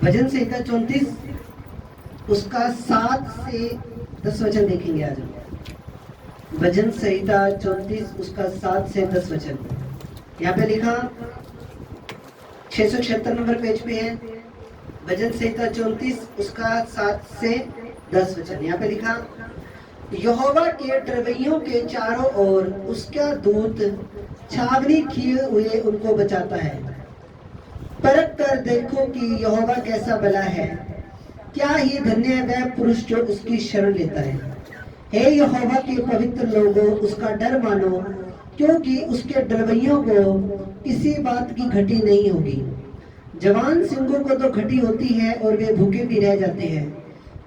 भजन संहिता 34 उसका 7 से 10 वचन देखेंगे आज हम। भजन संहिता 34 उसका 7 से 10 वचन। यहाँ पे लिखा 676 नंबर पेज पे है। भजन संहिता 34 उसका 7 से 10 वचन। यहाँ पे लिखा, यहोवा के डरवैयों के चारों ओर उसका दूत छावनी किए हुए उनको बचाता है। परख कर देखो कि यहोवा कैसा भला है, क्या ही धन्य है वह पुरुष जो उसकी शरण लेता है। हे यहोवा के पवित्र लोगों, उसका डर मानो, क्योंकि उसके डरवैयों को किसी बात की घटी नहीं होगी। जवान सिंहों को तो घटी होती है और वे भूखे भी रह जाते हैं,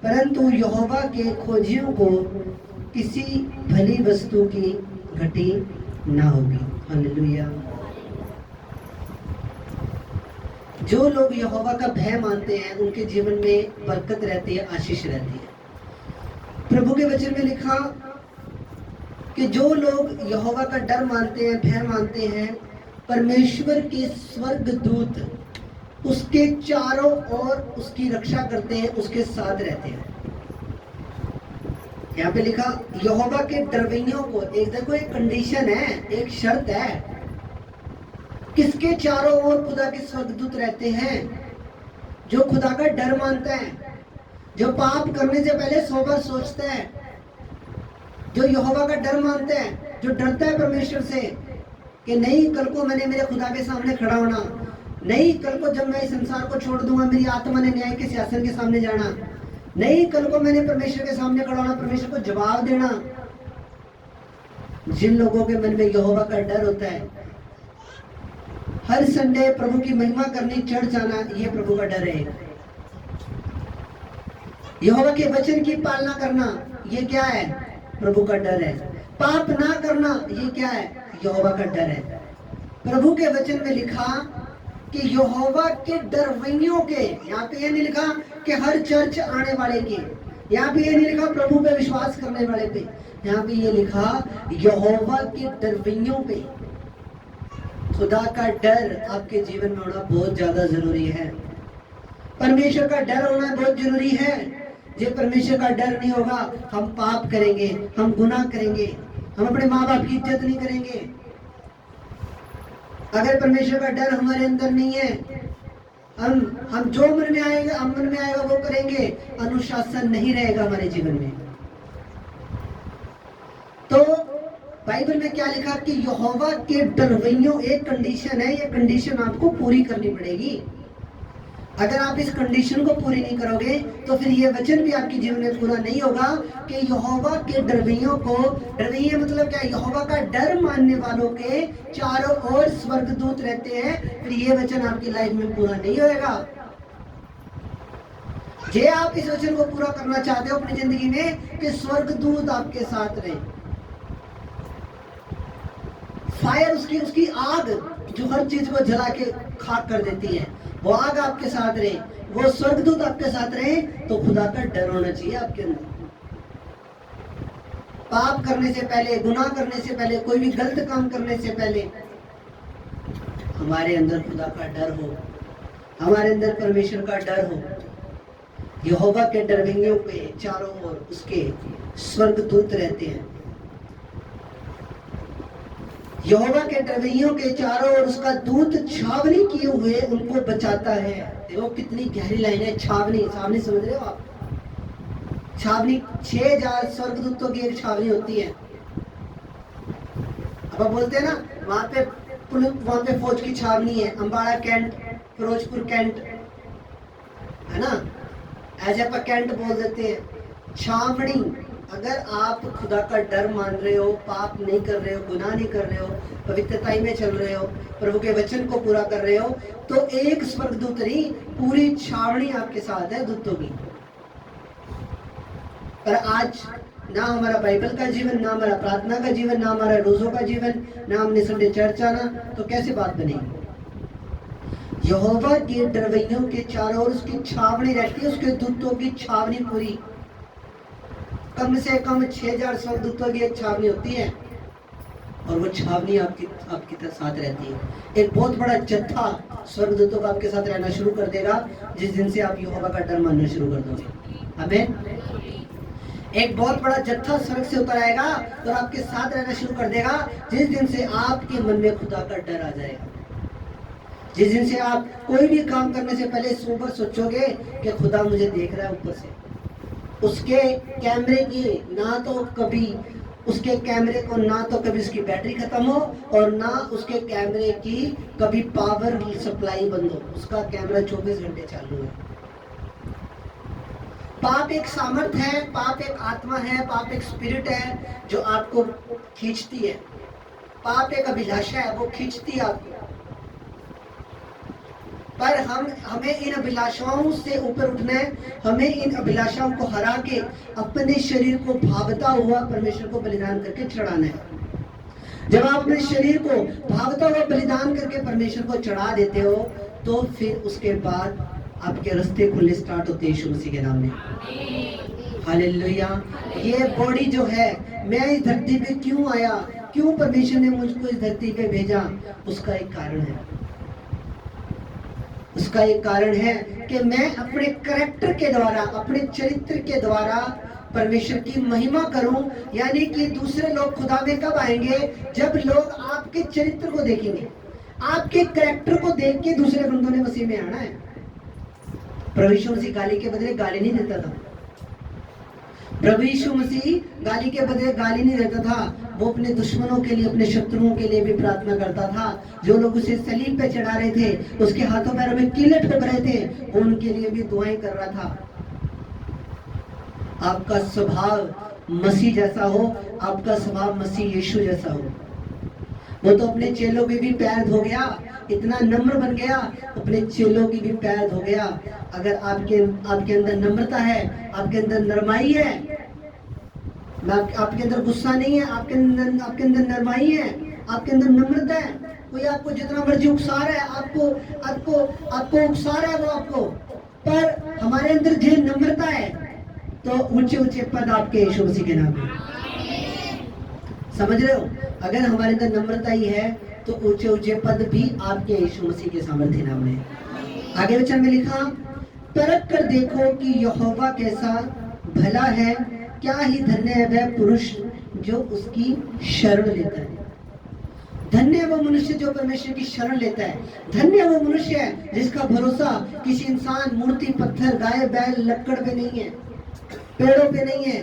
परंतु यहोवा के खोजियों को किसी भली वस्तु की घटी ना होगी। हालेलुया। जो लोग यहोवा का भय मानते हैं उनके जीवन में बरकत रहती है, आशीष रहती है। प्रभु के वचन में लिखा कि जो लोग यहोवा का डर मानते हैं, भय मानते हैं, परमेश्वर के स्वर्ग दूत उसके चारों ओर उसकी रक्षा करते हैं, उसके साथ रहते हैं। यहाँ पे लिखा यहोवा के डरवैयों को, एक देखो एक कंडीशन है, एक शर्त है। किसके चारों ओर खुदा के स्वर्गदूत रहते हैं? जो खुदा का डर मानता है, जो पाप करने से पहले 100 बार सोचता है, जो यहोवा का डर मानता है, जो डरता है परमेश्वर से कि नहीं कल को मैंने मेरे खुदा के सामने खड़ा होना, नहीं कल को जब मैं इस संसार को छोड़ दूंगा मेरी आत्मा ने न्याय के सिंहासन के सामने जाना, नहीं कल को मैंने परमेश्वर के सामने खड़ा होना, परमेश्वर को जवाब देना। जिन लोगों के मन में यहोवा का डर होता है, हर संडे प्रभु की महिमा करनी, चर्च आना, ये प्रभु का डर है। यहोवा के वचन की पालना करना, ये क्या है? प्रभु का डर है। पाप ना करना, ये क्या है? यहोवा का डर है। प्रभु के वचन में लिखा कि यहोवा के डरवैयों के, यहाँ पे ये नहीं लिखा कि हर चर्च आने वाले के, यहाँ पे ये नहीं लिखा प्रभु पे विश्वास करने वाले पे, यहाँ पे ये लिखा यहोवा के डरवैयों पे। खुदा का डर आपके जीवन में होना बहुत ज्यादा जरूरी है। परमेश्वर का डर होना बहुत जरूरी है। जो परमेश्वर का डर नहीं होगा, हम पाप करेंगे, हम गुनाह करेंगे, हम अपने माँ बाप की इज्जत नहीं करेंगे। अगर परमेश्वर का डर हमारे अंदर नहीं है, हम जो मन में आएगा वो करेंगे, अनुशासन नहीं रहेगा हमारे जीवन में। तो बाइबल में क्या लिखा कि यहोवा के डरवैयों, एक कंडीशन है, ये कंडीशन आपको पूरी करनी पड़ेगी। अगर आप इस कंडीशन को पूरी नहीं करोगे तो फिर ये वचन भी आपके जीवन में पूरा नहीं होगा कि यहोवा के डरवैयों को, डरवैये मतलब क्या? यहोवा का डर मानने वालों के चारों ओर स्वर्गदूत रहते हैं। फिर ये वचन आपकी लाइफ में पूरा नहीं होएगा। जे आप इस वचन को पूरा करना चाहते हो अपनी जिंदगी में कि स्वर्गदूत आपके साथ रहे, फायर, उसकी आग जो हर चीज को जला के खाक कर देती है, वो आग आपके साथ रहे, वो स्वर्गदूत आपके साथ रहे, तो खुदा का डर होना चाहिए आपके अंदर। पाप करने से पहले, गुनाह करने से पहले, कोई भी गलत काम करने से पहले हमारे अंदर खुदा का डर हो, हमारे अंदर परमेश्वर का डर हो। यहोवा के डरवैयों पे चारों ओर उसके स्वर्गदूत रहते हैं। यहोवा के डरवैयों के चारों ओर उसका दूत छावनी किए हुए उनको बचाता है। देखो कितनी गहरी लाइन है। छावनी, छावनी समझ रहे हो आप? छावनी 6000 स्वर्गदूतों की एक छावनी होती है। अब आप बोलते हैं ना वहां पे फौज की छावनी है, अंबाड़ा कैंट, फिरोजपुर कैंट, है ना, ऐसे आप कैंट बोल देते हैं। छावनी, अगर आप खुदा का डर मान रहे हो, पाप नहीं कर रहे हो, गुनाह नहीं कर रहे हो, पवित्रताई में चल रहे हो, प्रभु के वचन को पूरा कर रहे हो, तो एक स्वर्गदूत नहीं, पूरी छावनी आपके साथ है दूतों की। पर आज ना हमारा बाइबल का जीवन, ना हमारा प्रार्थना का जीवन, ना हमारा रोजों का जीवन, ना हमने संडे चर्च आना, तो कैसे बात बनेगी? यहोवा के डरवैयों के चारों ओर उसकी छावनी रहती है, उसके दूतों की छावनी पूरी, कम से कम 6000 स्वर्गदूतों की एक छावनी होती है। और वो छावनी आपके साथ रहती है। एक बहुत बड़ा जत्था स्वर्गदूतों का आपके साथ रहना शुरू कर देगा जिस दिन से आप यहोवा का डर मानना शुरू कर दोगे। आमीन। एक बहुत बड़ा जत्था स्वर्ग से उतर आएगा और आपके साथ रहना शुरू कर देगा जिस दिन से आपके मन में खुदा का डर आ जाएगा। जिस दिन से आप कोई भी काम करने से पहले सुबह सोचोगे कि खुदा मुझे देख रहा है ऊपर से। उसके कैमरे की ना तो कभी उसके कैमरे को ना तो कभी उसकी बैटरी खत्म हो और ना उसके कैमरे की कभी पावर सप्लाई बंद हो। उसका कैमरा 24 घंटे चालू है। पाप एक सामर्थ है, पाप एक आत्मा है, पाप एक स्पिरिट है जो आपको खींचती है। पाप एक अभिलाषा है, वो खींचती है आपको। पर हमें इन अभिलाषाओं से ऊपर उठना है। हमें इन अभिलाषाओं को हरा के अपने शरीर को भागता हुआ परमेश्वर को बलिदान करके चढ़ाना है। जब आप अपने शरीर को भागता हुआ बलिदान करके परमेश्वर को चढ़ा देते हो तो फिर उसके बाद आपके रास्ते खुलने स्टार्ट होते हैं यीशु मसीह के नाम में। हालेलुया। ये बॉडी जो है, मैं इस धरती पे क्यों आया, क्यों परमेश्वर ने मुझको इस धरती पे भेजा, उसका एक कारण है। उसका एक कारण है कि मैं अपने कैरेक्टर के द्वारा, अपने चरित्र के द्वारा परमेश्वर की महिमा करूं। यानी कि दूसरे लोग खुदा में कब आएंगे? जब लोग आपके चरित्र को देखेंगे। आपके कैरेक्टर को देख के दूसरे बंदों ने मसीह में आना है। प्रभु यीशु मसीह गाली के बदले गाली नहीं देता था। प्रभु यीशु मसीह गाली के बदले गाली नहीं देता था। वो अपने दुश्मनों के लिए, अपने शत्रुओं के लिए भी प्रार्थना करता था। जो लोग उसे सलीब पे चढ़ा रहे थे, उसके हाथों पैरों में कीले ठोक रहे थे, वो उनके लिए भी दुआएं कर रहा था। आपका स्वभाव मसीह जैसा हो, आपका स्वभाव मसीह यीशु जैसा हो। वो तो अपने चेलों के भी पैर धो गया, इतना नम्र बन गया, अपने चेलों की भी पैर धो गया। अगर आपके अंदर नम्रता है, आपके अंदर नरमाई है, आपके अंदर गुस्सा नहीं है, आपके अंदर नरमाई है, आपके अंदर नम्रता है। कोई आपको जितना मर्जी उकसा रहा है, आपको उकसा रहा है वो आपको, पर हमारे अंदर जो नम्रता है तो ऊंचे ऊंचे पद आपके यीशु मसीह के नाम में। समझ रहे हो? अगर हमारे अंदर नम्रता ही है तो ऊंचे ऊंचे पद भी आपके यीशु मसीह के सामर्थ्य नाम में। आगे वचन में लिखा, परख कर देखो कि यहोवा कैसा भला है, क्या ही धन्य है वह पुरुष जो उसकी शरण लेता है। धन्य वो मनुष्य जो परमेश्वर की शरण लेता है। धन्य वो मनुष्य है जिसका भरोसा किसी इंसान, मूर्ति, पत्थर, गाय, बैल, लक्कड़ पे नहीं है, पेड़ों पे नहीं है,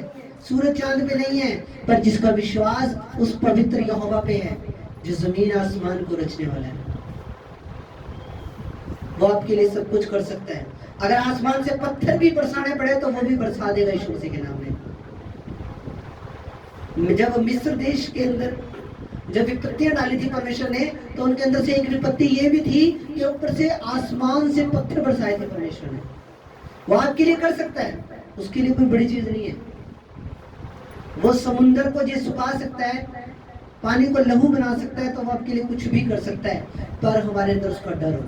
सूरज चांद पे नहीं है, पर जिसका विश्वास उस पवित्र यहोवा पे है जो जमीन आसमान को रचने वाला है। वो आपके लिए सब कुछ कर सकता है। अगर आसमान से पत्थर भी बरसाने पड़े तो वो भी बरसा देगा यीशु मसीह के नाम में। जब मिस्र देश के अंदर जब विपत्तियां डाली थी परमेश्वर ने, तो उनके अंदर से एक विपत्ति ये भी थी कि ऊपर से आसमान से पत्थर बरसाए थे परमेश्वर ने। वो आपके लिए कर सकता है, उसके लिए कोई बड़ी चीज नहीं है। वो समुद्र को जो सुखा सकता है, पानी को लहू बना सकता है, तो वो आपके लिए कुछ भी कर सकता है, पर हमारे अंदर उसका डर हो।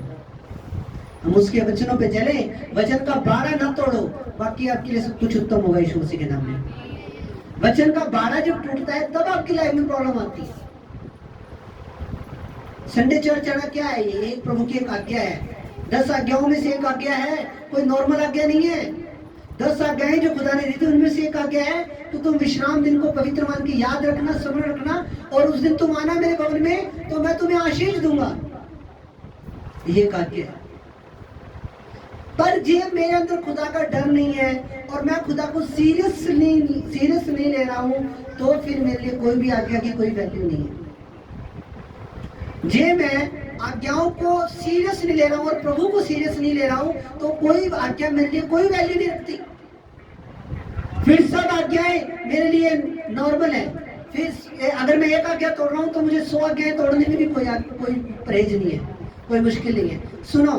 हम उसके वचनों पे चले, वचन का बाड़ा ना तोड़ो, बाकी आपके लिए सब कुछ उत्तम होगा यीशु मसीह के नाम में। वचन का बाड़ा जब टूटता है तब आपकी लाइफ में प्रॉब्लम आती है। संडे चर्च आना क्या है? ये एक प्रभु की एक आज्ञा है। 10 आज्ञाओं में से एक आज्ञा है, कोई नॉर्मल आज्ञा नहीं है। 10 आज्ञाएं जो खुदा ने दी थी उनमें से एक आज्ञा है तो तुम विश्राम दिन को पवित्र मान के याद रखना, स्मरण रखना, और उस दिन तुम आना मेरे भवन में तो मैं तुम्हें आशीष दूंगा। ये एक आज्ञा है। पर जे मेरे अंदर खुदा का डर नहीं है और मैं खुदा को सीरियस नहीं ले रहा हूं, तो फिर मेरे लिए कोई भी आज्ञा की कोई वैल्यू नहीं है। जे मैं आज्ञाओं को सीरियस नहीं ले रहा हूं और प्रभु को सीरियस नहीं ले रहा हूं, तो कोई आज्ञा मेरे लिए कोई वैल्यू नहीं रखती। फिर सब आज्ञाएं मेरे लिए नॉर्मल है। फिर अगर मैं एक आज्ञा तोड़ रहा हूं तो मुझे 100 आज्ञाएं तोड़ने में भी कोई परहेज नहीं है, कोई मुश्किल नहीं है। सुनो,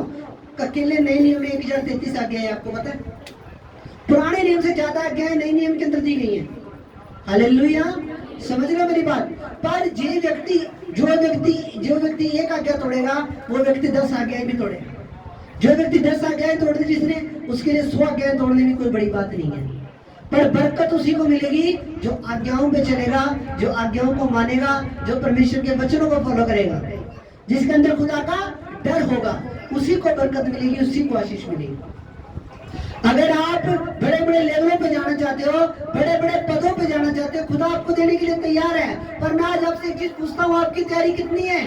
अकेले नए नियम में 1033 आज्ञाएं है, आपको पता है? पुराने नियम से ज्यादा आज्ञाएं नए नियम के अंदर दी गई है। हालेलुया, समझ रहे हो मेरी बात? पर जो व्यक्ति एक आज्ञा तोड़ेगा वो व्यक्ति 10 आज्ञाएं भी तोड़ेगा। जो व्यक्ति 10 आज्ञाएं तोड़ दी जिसने, उसके लिए 100 आज्ञाएं तोड़ने में कोई बड़ी बात नहीं है। पर बरकत उसी को मिलेगी जो आज्ञाओं पे चलेगा, जो आज्ञाओं को मानेगा, जो परमेश्वर के वचनों को फॉलो करेगा, जिसके अंदर खुदा का डर होगा, उसी को बरकत मिलेगी, उसी को आशीष मिलेगी। अगर आप बड़े बड़े लेवलों पे जाना चाहते हो, बड़े बड़े पदों पे जाना चाहते हो, खुदा आपको देने के लिए तैयार है। पर मैं आज आपसे एक चीज पूछता हूँ, आपकी तैयारी कितनी है?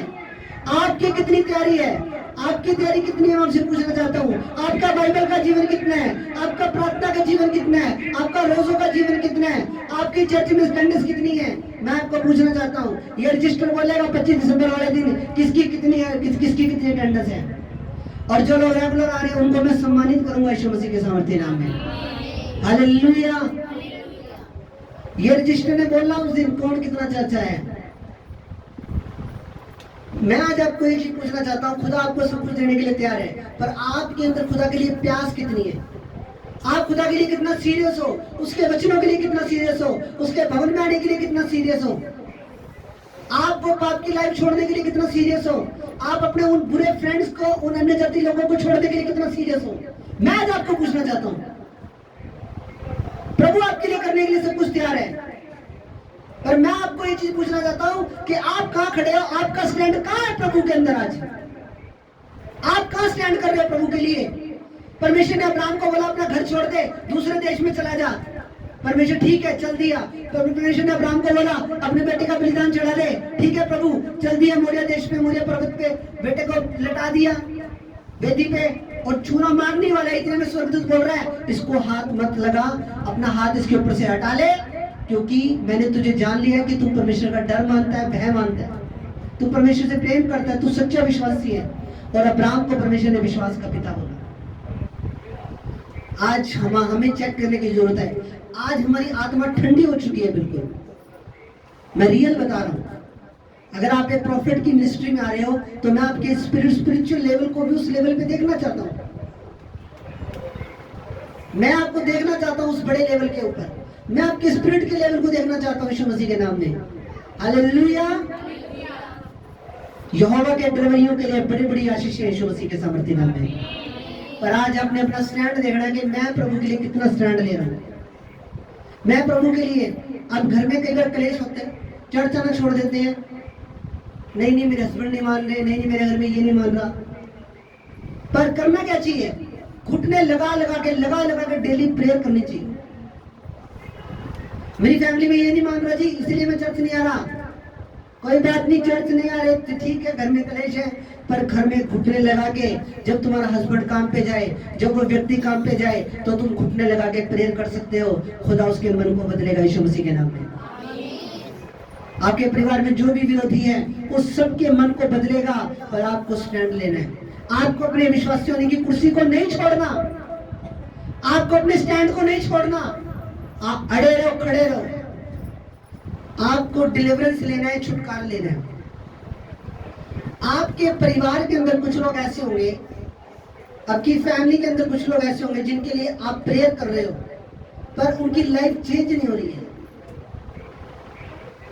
आपकी कितनी तैयारी है? आपकी तैयारी कितनी है? मैं आपसे पूछना चाहता हूँ, आपका बाइबल का जीवन कितना है? आपका प्रार्थना का जीवन कितना है? आपका रोजों का जीवन कितना है? आपकी चर्च में अटेंडेंस कितनी है? मैं आपको पूछना चाहता हूँ, ये रजिस्टर बोलेगा 25 दिसंबर वाले दिन किसकी कितनी है, किसकी कितनी अटेंडेंस है। और जो लोग रेगुलर आ रहे हैं उनको मैं सम्मानित करूंगा यीशु मसीह के सामर्थ्य नाम में। हालेलुया। ये रजिस्टर ने बोला उस दिन कौन कितना चाचा है। मैं आज आपको एक चीज पूछना चाहता हूँ, खुदा आपको सब कुछ देने के लिए तैयार है, पर आपके अंदर खुदा के लिए प्यास कितनी है? आप खुदा के लिए कितना सीरियस हो? उसके वचनों के लिए कितना सीरियस हो? उसके भवन में आने के लिए कितना सीरियस हो? आप वो पाप की लाइफ छोड़ने के लिए कितना सीरियस हो? आप अपने उन बुरे फ्रेंड्स को, उन अन्य जाति लोगों को छोड़ने के लिए कितना सीरियस हो? मैं आज आपको पूछना चाहता हूँ, प्रभु आपके लिए करने के लिए सब कुछ तैयार है, पर मैं आपको ये चीज पूछना चाहता हूँ कि आप कहाँ खड़े हो? आपका स्टैंड कहाँ है प्रभु के अंदर? आज आप कहाँ स्टैंड कर रहे हो प्रभु के लिए? परमेश्वर ने अब्राहम को बोला अपना घर छोड़ दे, दूसरे देश में चला जा। परमेश्वर ठीक है चल दिया। परमेश्वर ने अब्राहम को बोला अपने बेटे का बलिदान चढ़ा दे, ठीक है प्रभु चल दिया। मोरिया देश में, मोरिया पर्वत पे बेटे को लटा दिया वेदी पे, और चूना मारने वाला इतने में स्वर्गदूत बोल रहा है इसको हाथ मत लगा, अपना हाथ इसके ऊपर से हटा ले, क्योंकि मैंने तुझे जान लिया कि तू परमेश्वर का डर मानता है, भय मानता है, तू परमेश्वर से प्रेम करता है, तू सच्चा विश्वासी है। और अब्राहम को परमेश्वर ने विश्वास का पिता बोला। आज हमें चेक करने की जरूरत है। आज हमारी आत्मा ठंडी हो चुकी है बिल्कुल, मैं रियल बता रहा हूं। अगर आप एक प्रॉफिट की मिनिस्ट्री में आ रहे हो तो मैं आपके स्पिरिचुअल लेवल को भी उस लेवल पे देखना चाहता हूं। मैं आपको देखना चाहता हूं उस बड़े लेवल के ऊपर। मैं आपके स्पिरिट के लेवल को देखना चाहता हूं यीशु मसीह के नाम में। हालेलुया। यहोवा के डरवैयों के लिए बड़ी बड़ी आशीष है यीशु मसीह के सामर्थ्य नाम में। पर आज आपने अपना स्टैंड देखना है कि मैं प्रभु के लिए कितना स्टैंड ले रहा हूं। मैं प्रभु के लिए, अब घर में कई बार क्लेश होते हैं, चर्च आना छोड़ देते हैं, नहीं मेरे हस्बैंड नहीं मान रहे, नहीं मेरे घर में ये नहीं मान रहा। पर करना क्या चाहिए? घुटने लगा लगा के डेली प्रेयर करनी चाहिए। मेरी फैमिली में ये नहीं मान रहा जी इसलिए मैं चर्च नहीं आ रहा, कोई बात नहीं चर्च नहीं आ रहे तो ठीक है, घर में क्लेश है, पर घर में घुटने लगा के जब तुम्हारा हस्बैंड काम पे जाए, जब वो व्यक्ति काम पे जाए तो तुम घुटने लगा के प्रेयर कर सकते हो। खुदा उसके मन को बदलेगा यीशु मसीह के नाम में। आपके परिवार में जो भी विरोधी है उस सब के मन को बदलेगा, पर आपको स्टैंड लेना है। आपको अपने विश्वासी होने की कुर्सी को नहीं छोड़ना, आपको अपने स्टैंड को नहीं छोड़ना। आप अड़े रहो, खड़े रहो। आपको डिलीवरेंस लेना है, छुटकारा लेना है। आपके परिवार के अंदर कुछ लोग ऐसे होंगे, आपकी फैमिली के अंदर कुछ लोग ऐसे होंगे जिनके लिए आप प्रेयर कर रहे हो पर उनकी लाइफ चेंज नहीं हो रही है।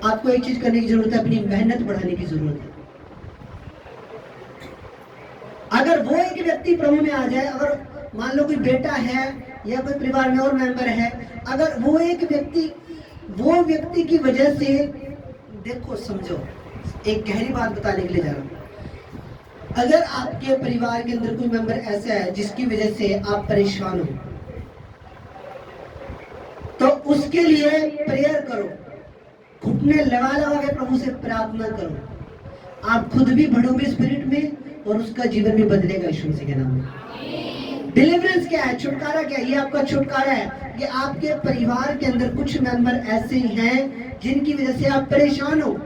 आपको एक चीज करने की जरूरत है, अपनी मेहनत बढ़ाने की जरूरत है। अगर वो एक व्यक्ति प्रभु में आ जाए, अगर मान लो कोई बेटा है या कोई परिवार में और मेंबर है, अगर वो एक व्यक्ति, वो व्यक्ति की वजह से, देखो समझो, एक गहरी बात बताने के लिए जा रहा हूं। अगर आपके परिवार के अंदर कोई मेंबर ऐसा है जिसकी वजह से आप परेशान हो, तो उसके लिए प्रेयर करो, घुटने लगा लगा के प्रभु से प्रार्थना करो। आप खुद भी बढ़ोगे स्पिरिट में और उसका जीवन भी बदलेगा यीशु मसीह के नाम में। डिलीवरेंस क्या है? छुटकारा क्या है? ये आपका छुटकारा है कि आपके परिवार के अंदर कुछ मेंबर ऐसे हैं जिनकी वजह से आप परेशान हो,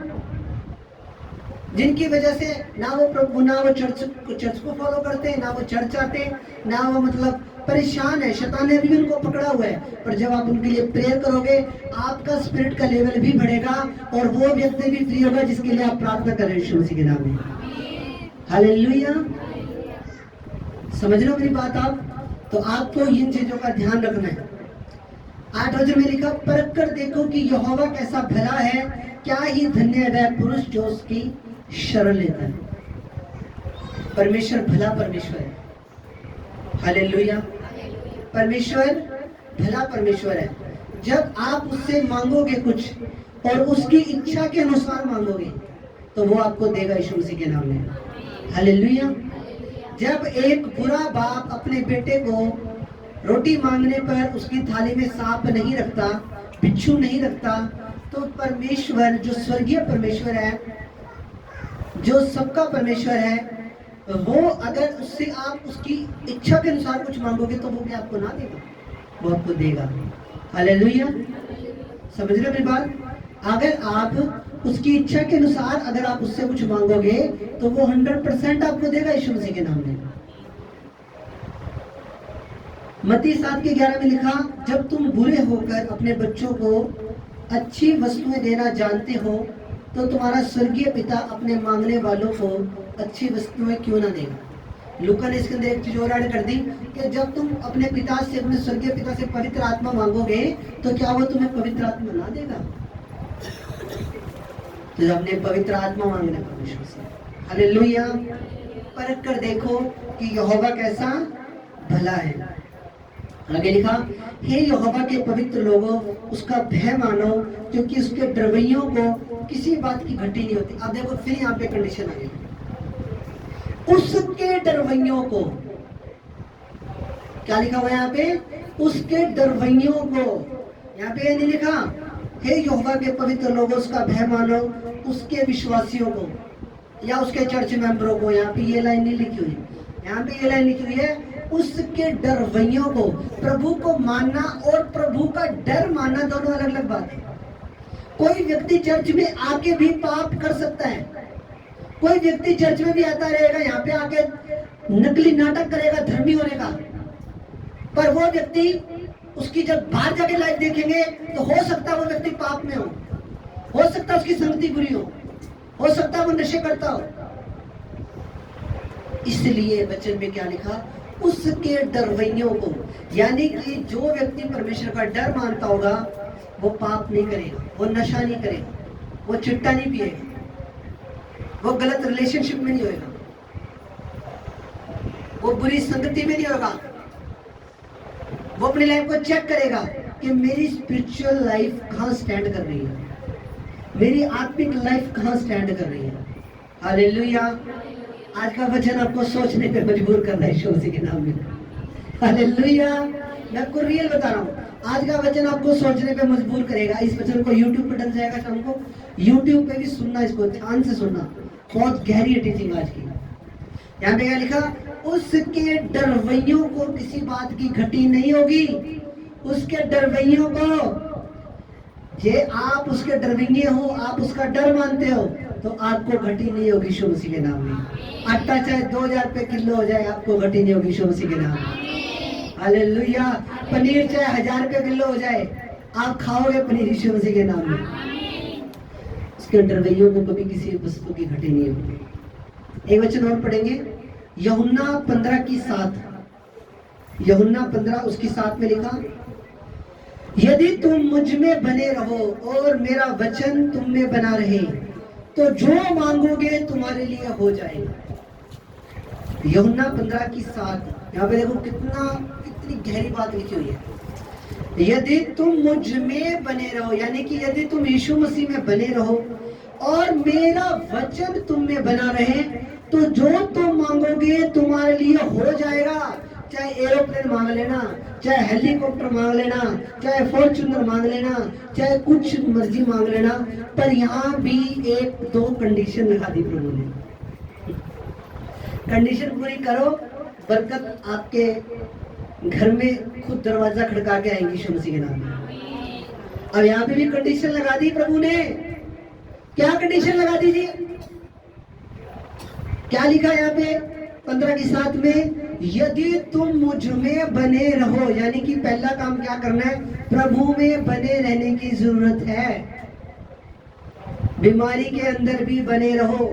जिनकी वजह से ना वो प्रभु, ना वो चर्च को फॉलो करते हैं, ना वो चर्च आते हैं, ना वो मतलब परेशान है, शैतान ने भी उनको पकड़ा हुआ है। पर जब आप उनके लिए प्रेयर करोगे, आपका स्पिरिट का लेवल भी बढ़ेगा और वो व्यक्ति भी फ्री होगा जिसके लिए आप प्रार्थना कर रहे हैं यीशु मसीह के नाम में। हालेलुया। समझ लो मेरी बात आप? तो आपको इन चीजों का ध्यान रखना है। 8 वचन में लिखा, परख कर देखो कि यहोवा कैसा भला है, क्या ही धन्य है वह पुरुष जो उसकी शरण लेता है। परमेश्वर भला परमेश्वर है। हालेलुया। परमेश्वर भला परमेश्वर है। जब आप उससे मांगोगे कुछ और उसकी इच्छा के अनुसार मांगोगे तो वो आपको देगा यीशु मसीह के नाम में। हालेलुया। जब एक बुरा बाप अपने बेटे को रोटी मांगने पर उसकी थाली में सांप नहीं रखता, बिच्छू नहीं रखता, तो परमेश्वर जो स्वर्गीय परमेश्वर है, जो सबका परमेश्वर है, वो अगर उससे आप उसकी इच्छा के अनुसार कुछ मांगोगे तो वो क्या आपको ना देगा? वो आपको देगा। हालेलुया। समझ रहे मेरी बात? अगर आप उसकी इच्छा के अनुसार अगर आप उससे कुछ मांगोगे तो वो 100% आपको देगा यीशु मसीह के नाम में। मत्ती 7:11 में लिखा, जब तुम बुरे होकर अपने बच्चों को अच्छी वस्तुएं देना जानते हो तो तुम्हारा स्वर्गीय पिता अपने मांगने वालों को अच्छी वस्तुएं क्यों ना देगा। लूका ने इसके अंदर एक चीज और ऐड कर दी कि जब तुम अपने पिता से, अपने स्वर्गीय पिता से पवित्र आत्मा मांगोगे तो क्या वो तुम्हें पवित्र आत्मा ना देगा? तो जब अपने पवित्र आत्मा मांगना परमेश्वर से, हालेलुया। परख कर देखो कि यहोवा कैसा भला है। आगे लिखा, हे यहोवा के पवित्र लोगों, उसका भय मानो क्योंकि उसके डरवैयों को किसी बात की घटी नहीं होती। अब देखो फिर यहाँ पे कंडीशन आ गई, उसके डरवैयों को। क्या लिखा हुआ है यहाँ पे? उसके डरवैयों को। यहाँ पे ये नहीं लिखा हे यहोवा के पवित्र लोगों, उसका भय मानो उसके विश्वासियों को या उसके चर्च मेंबरों को। यहाँ पे ये लाइन नहीं लिखी हुई, यहाँ पे ये लाइन लिखी हुई है उसके डरवैयों को। प्रभु को मानना और प्रभु का डर मानना दोनों अलग अलग बात है। कोई व्यक्ति चर्च में आके भी पाप कर सकता है, कोई व्यक्ति चर्च में भी आता रहेगा, यहाँ पे आके नकली नाटक करेगा धर्मी होने का, पर वो व्यक्ति उसकी जब बाहर जाके लाइफ देखेंगे तो हो सकता है वो व्यक्ति पाप में हो सकता है उसकी संगति बुरी हो सकता है वो नशे करता हो। इसलिए वचन में क्या लिखा? उसके डरवैयों को, यानी कि जो व्यक्ति परमेश्वर का डर मानता होगा वो पाप नहीं करेगा, वो नशा नहीं करेगा, वो चिट्टा नहीं पिएगा, वो गलत रिलेशनशिप में नहीं होगा, वो बुरी संगति में नहीं होगा। वो अपनी लाइफ को चेक करेगा कि मेरी स्पिरिचुअल लाइफ कहाँ स्टैंड कर रही है, मेरी आत्मिक लाइफ कहाँ स्टैंड कर रही है। हालेलुया। आज का वचन आपको सोचने पे मजबूर कर रहा है यीशु मसीह के नाम में। हालेलुया। मैं आपको रियल बता रहा हूँ, आज का वचन आपको सोचने पे मजबूर करेगा। इस वचन को यूट्यूब पे डल जाएगा शाम को, यूट्यूब पे भी सुनना, इसको ध्यान से सुनना, बहुत गहरी है टीचिंग आज की। यहाँ पे क्या लिखा? उसके डरवैयों को किसी बात की घटी नहीं होगी। उसके डरवैयों को, ये आप उसके डरवैये हो, आप उसका डर मानते हो तो आपको घटी नहीं होगी यीशु मसीह के नाम में। आटा चाहे 2000 रुपए किलो हो जाए, आपको घटी नहीं होगी यीशु मसीह के नाम में। हालेलुया। पनीर चाहे 1000 रुपए किलो हो जाए, आप खाओगे पनीर यीशु मसीह के नाम में। उसके डरवैयों को कभी किसी वस्तु की घटी नहीं होगी। एक वचन और पढ़ेंगे, यूहन्ना 15:7। यूहन्ना 15:7 में लिखा, यदि तुम मुझ में बने रहो और मेरा वचन तुम में बना रहे तो जो मांगोगे तुम्हारे लिए हो जाएगा। यूहन्ना 15:7। यहाँ पे देखो कितनी गहरी बात लिखी हुई है। यदि तुम मुझ में बने रहो, यानी कि यदि तुम यीशु मसीह में बने रहो और मेरा वचन तुम में बना रहे तो जो तुम मांगोगे तुम्हारे लिए हो जाएगा। चाहे एरोप्लेन मांग लेना, चाहे हेलीकॉप्टर मांग लेना, चाहे फॉर्च्यूनर मांग लेना, चाहे कुछ मर्जी मांग लेना, पर यहाँ भी 1-2 कंडीशन लगा दी प्रभु ने। कंडीशन पूरी करो, बरकत आपके घर में खुद दरवाजा खड़का के आएंगी यीशु मसीह के नाम में। अब यहाँ पे भी कंडीशन लगा दी प्रभु ने। क्या कंडीशन लगा दीजिए? क्या लिखा यहाँ पे 15:7 में? यदि तुम मुझ में बने रहो, यानी कि पहला काम क्या करना है? प्रभु में बने रहने की जरूरत है। बीमारी के अंदर भी बने रहो,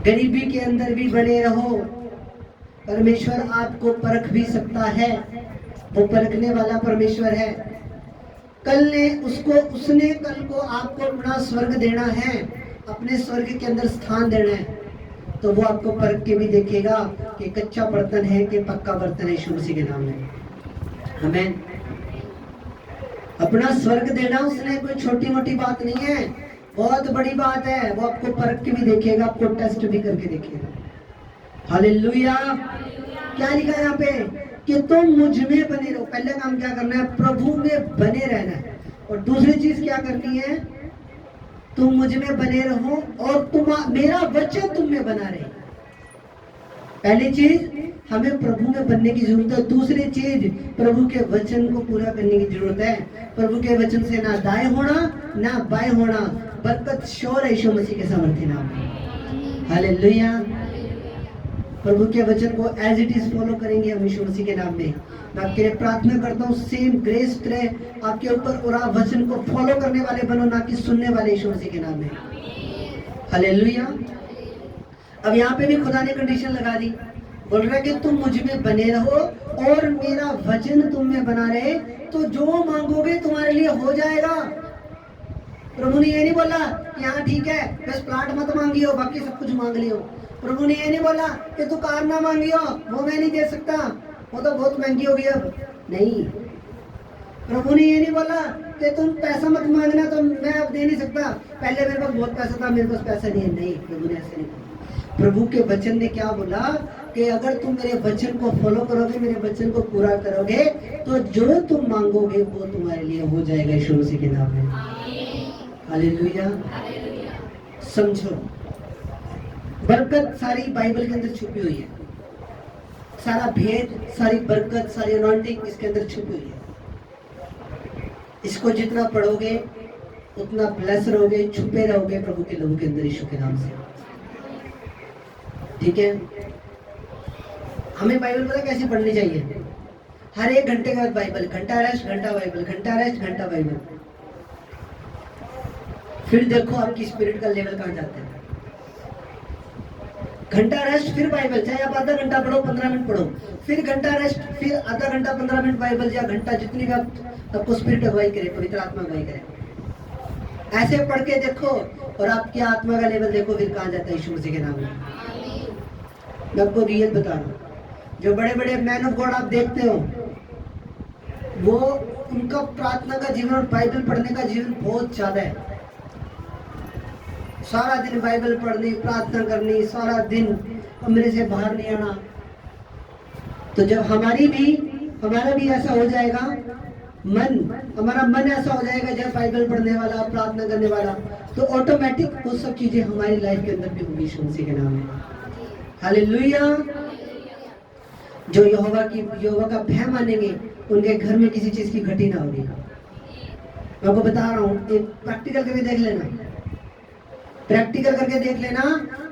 गरीबी के अंदर भी बने रहो। परमेश्वर आपको परख भी सकता है, वो परखने वाला परमेश्वर है। उसने कल को आपको अपना स्वर्ग देना है, अपने स्वर्ग के अंदर स्थान देना है, तो वो आपको परख के भी देखेगा कि कच्चा बर्तन है कि पक्का बर्तन है यीशु मसीह के नाम में। आमीन। अपना स्वर्ग देना उसने कोई छोटी मोटी बात नहीं है, बहुत बड़ी बात है। वो आपको परख के भी देखेगा, आपको टेस्ट भी करके देखेगा। हालेलुया। क्या लिखा है यहाँ पे कि तुम मुझ में बने रहो। पहले काम क्या करना है? प्रभु में बने रहना है। और दूसरी चीज क्या करनी है? तुम मुझ में बने रहो और तुम मेरा वचन तुम में बना रहे। पहली चीज हमें प्रभु में बनने की जरूरत है। दूसरी चीज प्रभु के वचन को पूरा करने की जरूरत है। प्रभु के वचन से ना दाएं होना ना बाएं होना। बरकत शोर है यीशु मसीह के सामर्थ्य नाम में। हालेलुया। प्रभु के वचन को एज इट इज फॉलो करेंगे हम यीशु मसीह के नाम में। मैं आपके लिए प्रार्थना करता हूँ सेम ग्रेस रहे आपके ऊपर और आप वचन को फॉलो करने वाले बनो, ना कि सुनने वाले, यीशु मसीह के नाम में। हालेलुया। अब यहाँ पे भी खुदा ने कंडीशन लगा दी, बोल रहा है कि तुम मुझ में बने रहो और मेरा वचन तुम में बना रहे, तो जो मांगोगे तुम्हारे लिए हो जाएगा। प्रभु ने ये नहीं बोला कि हाँ ठीक है बस प्लाट मत मांगियो बाकी सब कुछ मांग लियो। प्रभु ने ये नहीं बोला कि तू कार ना मांगियो, वो मैं नहीं दे सकता, वो तो बहुत महंगी होगी अब। नहीं, प्रभु ने ये नहीं बोला कि तुम पैसा मत मांगना, तो मैं अब दे नहीं सकता, पहले मेरे पास बहुत पैसा था, मेरे पास पैसा नहीं है। नहीं, प्रभु ने ऐसे नहीं बोला। प्रभु के वचन ने क्या बोला कि अगर तुम मेरे वचन को फॉलो करोगे, मेरे वचन को पूरा करोगे, तो जो तुम मांगोगे वो तुम्हारे लिए हो जाएगा यीशु मसीह के नाम में। हालेलुया। समझो, बरकत सारी बाइबल के अंदर छुपी हुई है। सारा भेद, सारी बरकत, सारी अनॉइंटिंग इसके अंदर छुपी हुई है। इसको जितना पढ़ोगे उतना ब्लेस रहोगे, छुपे रहोगे प्रभु के लोगों के अंदर यीशु के नाम से। ठीक है। हमें बाइबल पता कैसे पढ़नी चाहिए? हर एक घंटे के बाद बाइबल, घंटा रेस्ट घंटा बाइबल, घंटा रेस्ट घंटा बाइबल। फिर देखो आपकी स्पिरिट का लेवल कहां जाता है। घंटा रेस्ट फिर बाइबल, चाहे आप आधा घंटा पढ़ो, 15 मिनट पढ़ो, फिर घंटा रेस्ट, फिर आधा घंटा 15 मिनट बाइबल, या घंटा, जितनी भी आपको स्पिरिट अगुवाई करे, पवित्र आत्मा अगुवाई करे। ऐसे पढ़ के देखो और आपकी आत्मा का लेवल देखो फिर कहां जाता है यीशु मसीह के नाम में। मैं आपको रियल बता रहा हूँ, जो बड़े बड़े मैन ऑफ गॉड आप देखते हो, वो उनका प्रार्थना का जीवन और बाइबल पढ़ने का जीवन बहुत ज्यादा है। सारा दिन बाइबल पढ़नी, प्रार्थना करनी, सारा दिन कमरे से बाहर नहीं आना। तो जब हमारा भी ऐसा हो जाएगा, हमारा मन ऐसा हो जाएगा जब बाइबल पढ़ने वाला, प्रार्थना करने वाला, तो ऑटोमेटिक वो सब चीजें हमारी लाइफ के अंदर भी होगी यीशु मसीह के नाम में। हालेलुया। जो यहोवा का भय मानेंगे उनके घर में किसी चीज की घटी ना होगी। मैं आपको बता रहा हूँ, एक प्रैक्टिकल करके देख लेना, प्रैक्टिकल करके देख लेना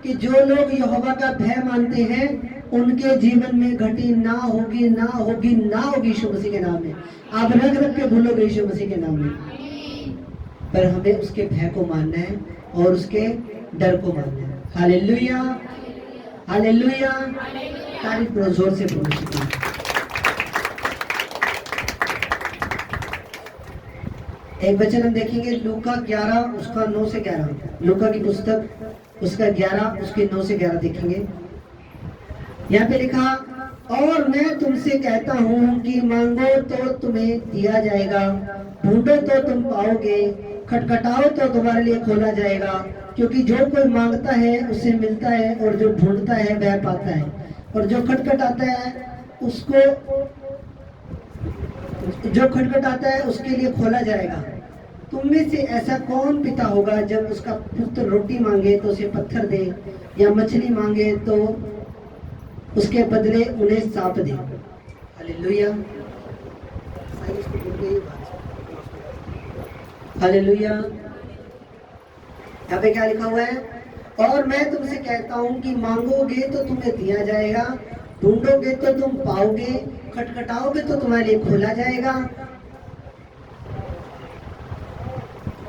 कि जो लोग यहोवा का भय मानते हैं उनके जीवन में घटी ना होगी, ना होगी, ना होगी यीशु मसीह के नाम में। आप रग रग के भूलोगे यीशु मसीह के नाम में। पर हमें उसके भय को मानना है और उसके डर को मानना है। Hallelujah, hallelujah. तारीफ करो जोर से, बोलो। एक वचन हम देखेंगे लूका 11 उसका 9 से 11, लूका की पुस्तक उसका 11 उसके 9 से 11 देखेंगे। यहाँ पे लिखा, और मैं तुमसे कहता हूँ कि मांगो तो तुम्हें दिया जाएगा, ढूंढो तो तुम पाओगे, खटखटाओ तो तुम्हारे लिए खोला जाएगा। क्योंकि जो कोई मांगता है उसे मिलता है, और जो ढूंढता है वह पाता है, और जो खटखटाता है उसके लिए खोला जाएगा। तुम में से ऐसा कौन पिता होगा जब उसका पुत्र रोटी मांगे तो उसे पत्थर दे, या मछली मांगे तो उसके बदले उन्हें सांप दे? Hallelujah, hallelujah. यहाँ पे क्या लिखा हुआ है? और मैं तुमसे कहता हूँ कि मांगोगे तो तुम्हें दिया जाएगा, ढूंढोगे तो तुम पाओगे, खटखटाओगे तो तुम्हारे लिए खोला जाएगा।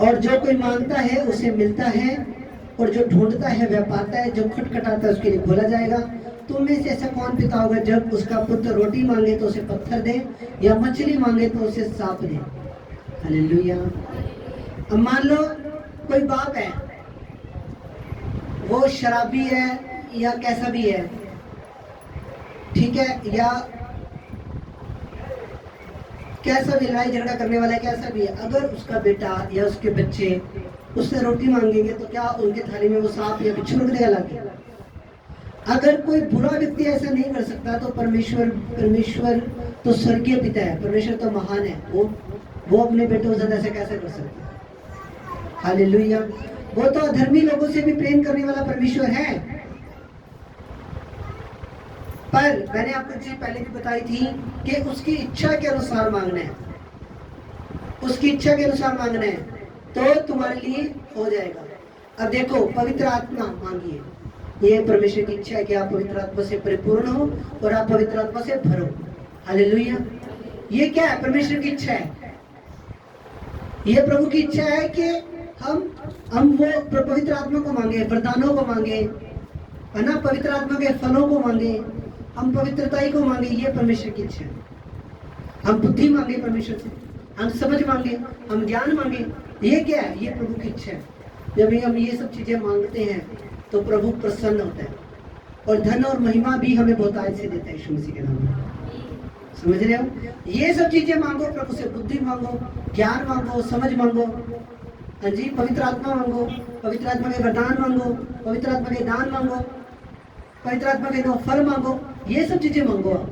और जो कोई मांगता है उसे मिलता है, और जो ढूंढता है वह पाता है, जो खटखटाता है उसके लिए खोला जाएगा। तुम में से ऐसा कौन पिता होगा जब उसका पुत्र रोटी मांगे तो उसे पत्थर दे, या मछली मांगे तो उसे सांप दे? हालेलुया। अब मान लो कोई बाप है, वो शराबी है या कैसा भी है, ठीक है, या कैसा भी लड़ाई झगड़ा करने वाला है, कैसा भी है, अगर उसका बेटा या उसके बच्चे उससे रोटी मांगेंगे तो क्या उनके थाली में वो सांप या बिच्छू रख देगा लाके? अगर कोई बुरा व्यक्ति ऐसा नहीं कर सकता तो परमेश्वर तो स्वर्गीय पिता है, परमेश्वर तो महान है, वो अपने बेटों से ऐसे कैसे कर सकते हैं? हालेलुया। वो तो अधर्मी लोगों से भी प्रेम करने वाला परमेश्वर है। पर मैंने आपको चीज पहले भी बताई थी कि उसकी इच्छा के अनुसार मांगना है, उसकी इच्छा के अनुसार मांगना है तो तुम्हारे लिए हो जाएगा। अब देखो, पवित्र आत्मा मांगिए, ये परमेश्वर की इच्छा है कि आप पवित्र आत्मा से परिपूर्ण हो और आप पवित्र आत्मा से भरो। हालेलुया। ये क्या है? परमेश्वर की इच्छा है, ये प्रभु की इच्छा है कि हम वो पवित्र आत्मा को मांगे, वरदानों को मांगे, है ना, पवित्र आत्मा के फलों को मांगे, हम पवित्रताई को मांगे। ये परमेश्वर की इच्छा है। हम बुद्धि मांगे परमेश्वर से, हम समझ मांगे, हम ज्ञान मांगे। ये क्या है? ये प्रभु की इच्छा है। जब हम ये सब चीजें मांगते हैं तो प्रभु प्रसन्न होता है और धन और महिमा भी हमें बहुतायत से देता है यीशु मसीह के नाम में। समझ रहे हो? ये सब चीजें मांगो प्रभु से, बुद्धि मांगो, ज्ञान मांगो, समझ मांगो, हाँ जी, पवित्र आत्मा मांगो, पवित्र आत्मा के वरदान मांगो, पवित्र आत्मा के दान मांगो, पवित्र आत्मा के 9 फल मांगो। ये सब चीजें मांगो आप।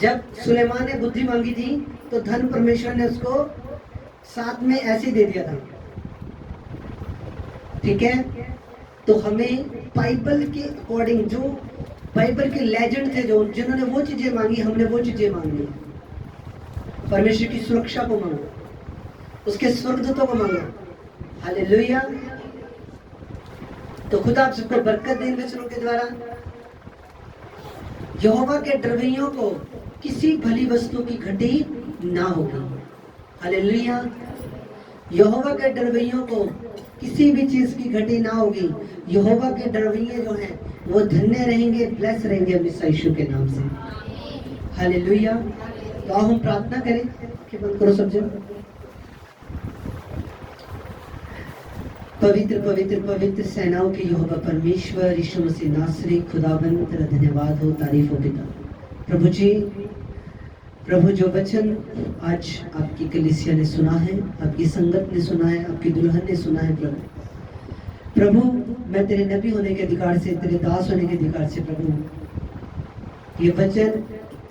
जब सुलेमान ने बुद्धि मांगी थी तो धन परमेश्वर ने उसको साथ में ऐसे दे दिया था। ठीक है, तो हमें बाइबल के अकॉर्डिंग, जो बाइबल के लेजेंड थे, जो जिन्होंने वो चीजें मांगी, हमने वो चीजें मांगी। परमेश्वर की सुरक्षा को मांगो, उसके स्वर्गदूतों को मांगो। हालेलुया। तो खुदा आप सबको बरकत दे इन वचनों के द्वारा। यहोवा के डरवैयों को किसी भली वस्तु की घटी ना होगी। हालेलुया। यहोवा के डरवैयों को किसी भी चीज की घटी ना होगी। यहोवा के डरवैये जो हैं वो धन्य रहेंगे, ब्लेस रहेंगे यीशु के नाम से। हालेलुया। तो आओ हम प्रार्थना करें कि बंद करो सब जन। पवित्र पवित्र पवित्र सेनाओं के यहोवा परमेश्वर यीशु मसीह नासरी खुदाबंद, तेरा धन्यवाद हो, तारीफ हो पिता। प्रभु जी, प्रभु जो वचन आज आपकी कलीसिया ने सुना है, आपकी संगत ने सुना है, आपकी दुल्हन ने सुना है प्रभु, मैं तेरे नबी होने के अधिकार से, तेरे दास होने के अधिकार से प्रभु ये वचन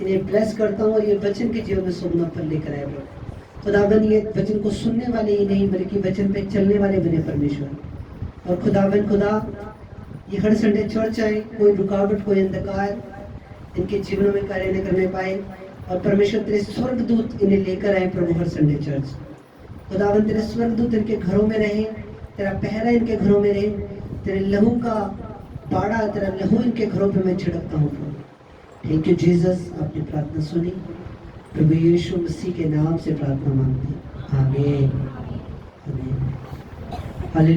इन्हें ब्लेस करता हूँ और ये वचन के जीवन में सोना पर लेकर आए प्रभु। खुदावन ये वचन को सुनने वाले ही नहीं बल्कि वचन पे चलने वाले बने परमेश्वर। और खुदावन खुदा, ये हर संडे चर्च आए, कोई रुकावट, कोई अंधकार इनके जीवनों में कार्य न करने पाए और परमेश्वर तेरे स्वर्गदूत इन्हें लेकर आए प्रभु हर संडे चर्च। खुदावन तेरे स्वर्गदूत इनके घरों में रहे, तेरा पहरा इनके घरों में रहे, तेरे लहू का बाड़ा, तेरा लहू इनके घरों पे मैं छिड़कता हूँ प्रभु। थैंक यू जीसस, आपने प्रार्थना सुनी, प्रभु यीशु मसीह के नाम से प्रार्थना मांगते हैं, आमीन।